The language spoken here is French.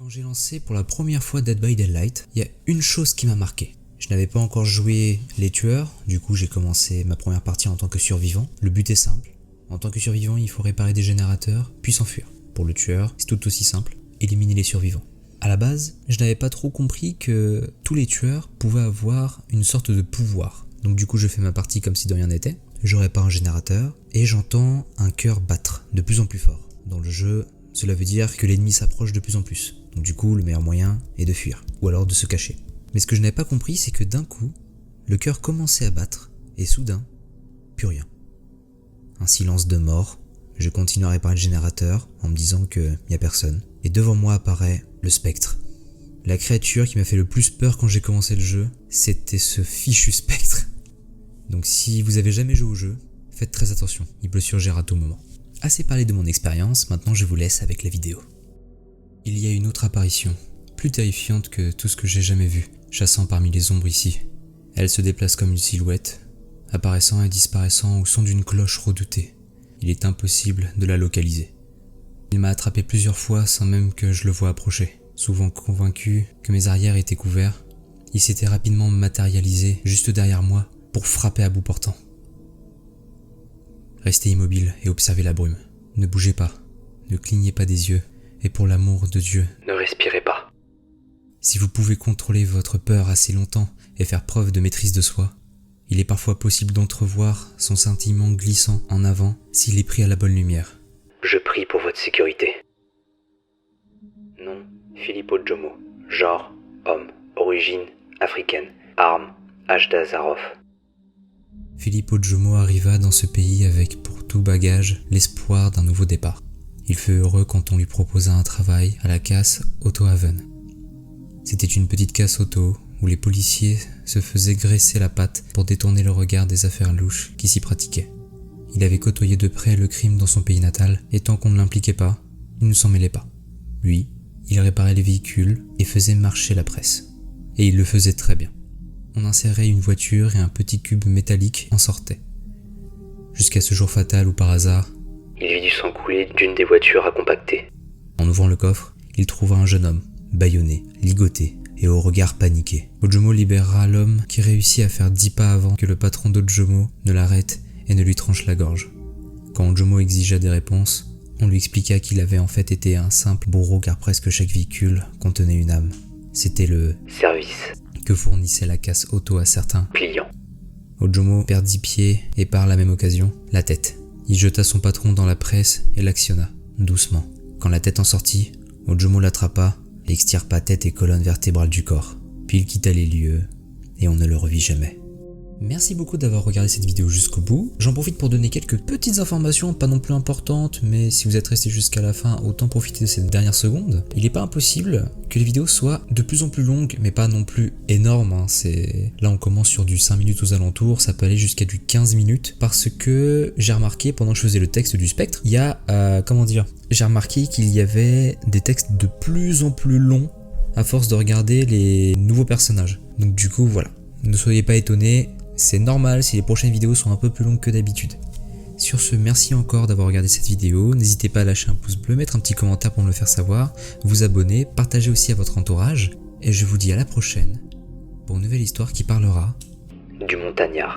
Quand j'ai lancé pour la première fois Dead by Daylight, il y a une chose qui m'a marqué. Je n'avais pas encore joué les tueurs, du coup j'ai commencé ma première partie en tant que survivant. Le but est simple, en tant que survivant il faut réparer des générateurs, puis s'enfuir. Pour le tueur, c'est tout aussi simple, éliminer les survivants. À la base, je n'avais pas trop compris que tous les tueurs pouvaient avoir une sorte de pouvoir. Donc du coup je fais ma partie comme si de rien n'était, je répare un générateur, et j'entends un cœur battre de plus en plus fort. Dans le jeu, cela veut dire que l'ennemi s'approche de plus en plus. Donc du coup, le meilleur moyen est de fuir, ou alors de se cacher. Mais ce que je n'avais pas compris, c'est que d'un coup, le cœur commençait à battre, et soudain, plus rien. Un silence de mort, je continue à réparer le générateur en me disant qu'il n'y a personne. Et devant moi apparaît le spectre. La créature qui m'a fait le plus peur quand j'ai commencé le jeu, c'était ce fichu spectre. Donc si vous avez jamais joué au jeu, faites très attention, il peut surgir à tout moment. Assez parlé de mon expérience, maintenant je vous laisse avec la vidéo. Il y a une autre apparition, plus terrifiante que tout ce que j'ai jamais vu, chassant parmi les ombres ici. Elle se déplace comme une silhouette, apparaissant et disparaissant au son d'une cloche redoutée. Il est impossible de la localiser. Il m'a attrapé plusieurs fois sans même que je le voie approcher. Souvent convaincu que mes arrières étaient couverts, il s'était rapidement matérialisé juste derrière moi pour frapper à bout portant. Restez immobile et observez la brume. Ne bougez pas, ne clignez pas des yeux. Et pour l'amour de Dieu, ne respirez pas. Si vous pouvez contrôler votre peur assez longtemps et faire preuve de maîtrise de soi, il est parfois possible d'entrevoir son scintillement glissant en avant s'il est pris à la bonne lumière. Je prie pour votre sécurité. Nom, Filippo Jomo. Genre, homme. Origine, africaine. Arme, H. d'Azarov. Filippo Jomo arriva dans ce pays avec pour tout bagage l'espoir d'un nouveau départ. Il fut heureux quand on lui proposa un travail à la casse Auto Haven. C'était une petite casse auto où les policiers se faisaient graisser la patte pour détourner le regard des affaires louches qui s'y pratiquaient. Il avait côtoyé de près le crime dans son pays natal et tant qu'on ne l'impliquait pas, il ne s'en mêlait pas. Lui, il réparait les véhicules et faisait marcher la presse. Et il le faisait très bien. On insérait une voiture et un petit cube métallique en sortait. Jusqu'à ce jour fatal où par hasard, il vit du sang couler d'une des voitures à compacter. En ouvrant le coffre, il trouva un jeune homme, bâillonné, ligoté et au regard paniqué. Ojomo libérera l'homme qui réussit à faire 10 pas avant que le patron d'Ojomo ne l'arrête et ne lui tranche la gorge. Quand Ojomo exigea des réponses, on lui expliqua qu'il avait en fait été un simple bourreau car presque chaque véhicule contenait une âme. C'était le service que fournissait la casse auto à certains clients. Ojomo perdit pied et par la même occasion, la tête. Il jeta son patron dans la presse et l'actionna, doucement. Quand la tête en sortit, Ojomo l'attrapa et extirpa tête et colonne vertébrale du corps. Puis il quitta les lieux et on ne le revit jamais. Merci beaucoup d'avoir regardé cette vidéo jusqu'au bout. J'en profite pour donner quelques petites informations, pas non plus importantes, mais si vous êtes resté jusqu'à la fin, autant profiter de ces dernières secondes. Il n'est pas impossible que les vidéos soient de plus en plus longues, mais pas non plus énormes. Là on commence sur du 5 minutes aux alentours, ça peut aller jusqu'à du 15 minutes, parce que j'ai remarqué pendant que je faisais le texte du spectre, il y a, j'ai remarqué qu'il y avait des textes de plus en plus longs à force de regarder les nouveaux personnages. Donc du coup voilà, ne soyez pas étonnés. C'est normal si les prochaines vidéos sont un peu plus longues que d'habitude. Sur ce, merci encore d'avoir regardé cette vidéo. N'hésitez pas à lâcher un pouce bleu, mettre un petit commentaire pour me le faire savoir, vous abonner, partager aussi à votre entourage. Et je vous dis à la prochaine pour une nouvelle histoire qui parlera du montagnard.